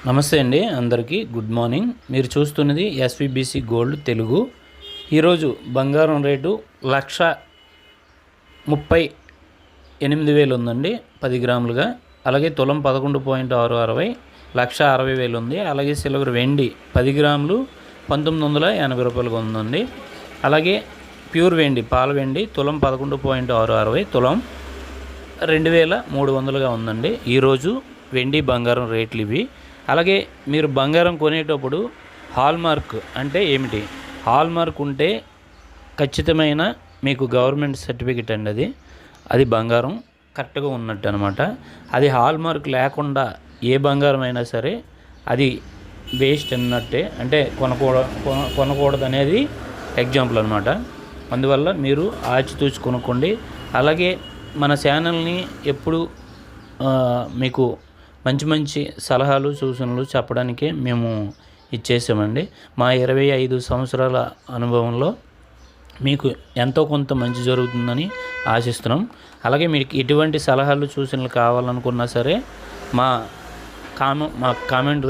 నమస్తే అండి, అందరికీ గుడ్ మార్నింగ్. మీరు చూస్తున్నది ఎస్విబిసి గోల్డ్ తెలుగు. ఈరోజు బంగారం రేటు 1,38,000 ఉందండి 10 గ్రాములుగా. అలాగే తులం 11.660 1,60,000 ఉంది. అలాగే సిల్వర్ వెండి 10 గ్రాములు 1,980 రూపాయలుగా ఉందండి. అలాగే ప్యూర్ వెండి పాల వెండి తులం 11.660 తులం 2,300గా ఉందండి. ఈరోజు వెండి బంగారం రేట్లు ఇవి. అలాగే మీరు బంగారం కొనేటప్పుడు హాల్మార్క్ అంటే ఏమిటి? హాల్మార్క్ ఉంటే ఖచ్చితమైన మీకు గవర్నమెంట్ సర్టిఫికెట్ అండి. అది బంగారం కరెక్ట్గా ఉన్నట్టు అనమాట. అది హాల్మార్క్ లేకుండా ఏ బంగారం అయినా సరే అది వేస్ట్ అన్నట్టే, అంటే కొనకూడదు అనేది ఎగ్జాంపుల్ అనమాట. అందువల్ల మీరు ఆచితూచి కొనుక్కోండి. అలాగే మన ఛానల్ని ఎప్పుడు మీకు మంచి సలహాలు సూచనలు చెప్పడానికే మేము ఇచ్చేసామండి. మా 25 సంవత్సరాల అనుభవంలో మీకు ఎంతో కొంత మంచి జరుగుతుందని ఆశిస్తున్నాం. అలాగే మీకు ఎటువంటి సలహాలు సూచనలు కావాలనుకున్నా సరే మా కామెంట్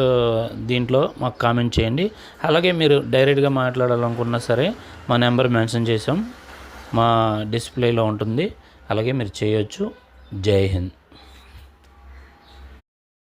దీంట్లో మాకు కామెంట్ చేయండి. అలాగే మీరు డైరెక్ట్గా మాట్లాడాలనుకున్నా సరే మా నెంబర్ మెన్షన్ చేసాం, మా డిస్ప్లేలో ఉంటుంది. అలాగే మీరు చేయొచ్చు. జై హింద్.